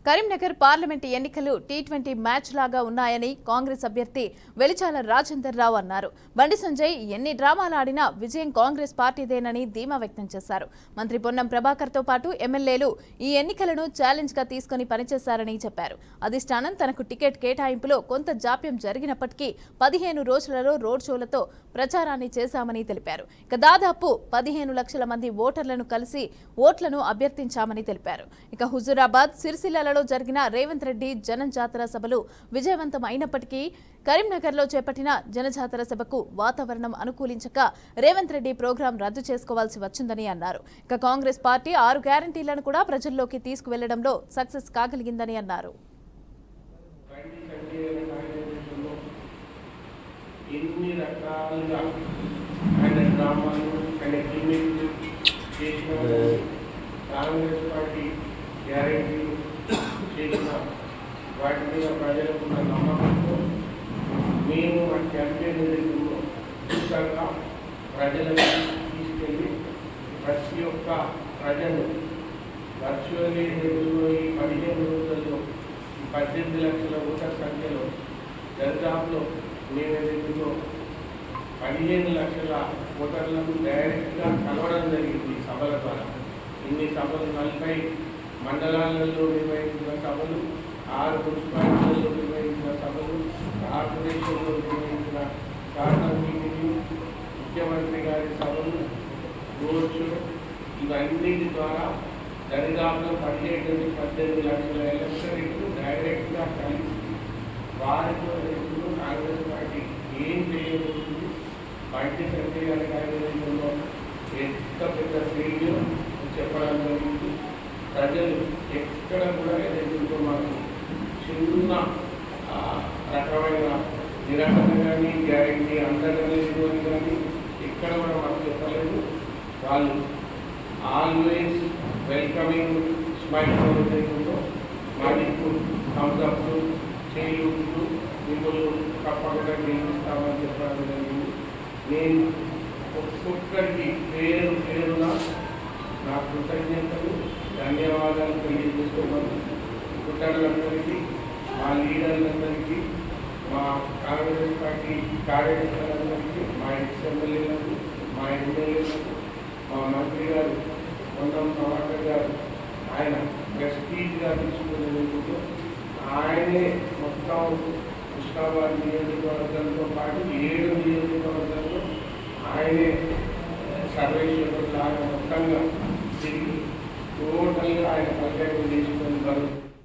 Karimnagar parliament ఎన్నికలు T20 match లాగా ఉన్నాయని కాంగ్రెస్ అభ్యర్థి వెలిచాల రాజేందర్ రావు అన్నారు. బండి సంజయ్ ఎన్ని డ్రామాలు ఆడినా విజయం కాంగ్రెస్ పార్టీదేనని ధీమా వ్యక్తం చేశారు. మంత్రి పొన్నం ప్రభాకర్ తో పాటు ఎమ్మెల్యేలు ఈ ఎన్నికలను ఛాలెంజ్ గా తీసుకుని పనిచేశారని చెప్పారు. అధిష్టానం తనకు టికెట్ కేటాయింపులో కొంత జాప్యం జరిగినప్పటికీ 15 రోజులలో రోడ్ షోలతో ప్రచారాన్ని చేశామని తెలిపారు. ఇక దాదాపు 15 లక్షల మంది ఓటర్లను కలిసి ఓట్లను అభ్యర్థించామని తెలిపారు. ఇక హుజూరాబాద్, సిరిసిల్లలో జరిగిన రేవంత్ రెడ్డి జనజాతర సభలు విజయవంతం అయినప్పటికీ కరీంనగర్లో చేపట్టిన జనజాతర సభకు వాతావరణం అనుకూలించక రేవంత్ రెడ్డి ప్రోగ్రాం రద్దు చేసుకోవాల్సి వచ్చిందని అన్నారు. ఇక కాంగ్రెస్ పార్టీ 6 గ్యారంటీలను కూడా ప్రజల్లోకి తీసుకువెళ్లడంలో సక్సెస్ కాగలిగిందని అన్నారు. వాటి మీద ప్రజలకు ఉన్న నమ్మకంతో మేము మా క్యాంపెయిన్ ఉచితంగా ప్రజలకు తీసుకెళ్ళి ప్రతి ఒక్క ప్రజలు వర్చువల్లీ ఈ 15 రోజుల్లో 18 లక్షల ఓటర్ సంఖ్యలో దరిదాపులో మేము ఎదుగులో 15 లక్షల ఓటర్లను డైరెక్ట్గా కలవడం జరిగింది సభల ద్వారా. ఇన్ని సభలు 40 మండలాలలో నిర్వహించిన సభలు, 6 మున్సిపాలిటీలలో నిర్వహించిన సభలు, కార్పొరేషన్లో నిర్వహించిన కార్నర్ మీటింగ్లు, ముఖ్యమంత్రి గారి సభలు, రోడ్ షో, ఇవన్నిటి ద్వారా దరిదాపులో 17 నుండి 18 లక్షల ఎలక్టరేట్లు డైరెక్ట్గా కలిసి వారితో ఎప్పుడు కాంగ్రెస్ పార్టీ ఏం చేయబోతుంది, బండి సంజయ్ గారి కార్యక్రమంలో ఎంత పెద్ద ఫెయిల్యూర్ చెప్పడం జరిగింది. ప్రజలు ఎక్కడ కూడా ఎదుర్కొ మాకు చిన్న రకమైన నిరాకరణ కానీ గ్యారెంటీ అందరినీ కానీ ఎక్కడ కూడా మాకు చెప్పలేదు. వాళ్ళు ఆల్వేస్ వెల్కమింగ్ స్మైల్ ఉద్దేశంతో మా దిక్కు థమ్స్అప్లు చేయూట్లు మిమ్మల్ని తప్పకుండా గెలిపిస్తామని చెప్పడం జరిగింది. నేను ఒక్కొక్కరికి పేరు పేరున నా కృతజ్ఞతలు, ధన్యవాదాలు తెలియజేసుకోవాలి. కుటుంబాలందరికీ, మా లీడర్లందరికీ, మా కాంగ్రెస్ పార్టీ కార్యకర్తలందరికీ, మా ఎమ్మెల్యేలకు, మా ఎమ్మెల్యేలకు, మా మంత్రి గారు పొన్నం ప్రభాకర్ గారు ఆయన ప్రెస్టీజ్గా తీసుకునేందుకు ఆయనే మొత్తం హుస్నాబాద్ నియోజకవర్గంతో పాటు 7 నియోజకవర్గాల్లో ఆయనే సర్వేశ్వరుడు లాగా మొత్తంగా తిరిగి టోటల్గా ఆయన పర్యటన తీసుకొని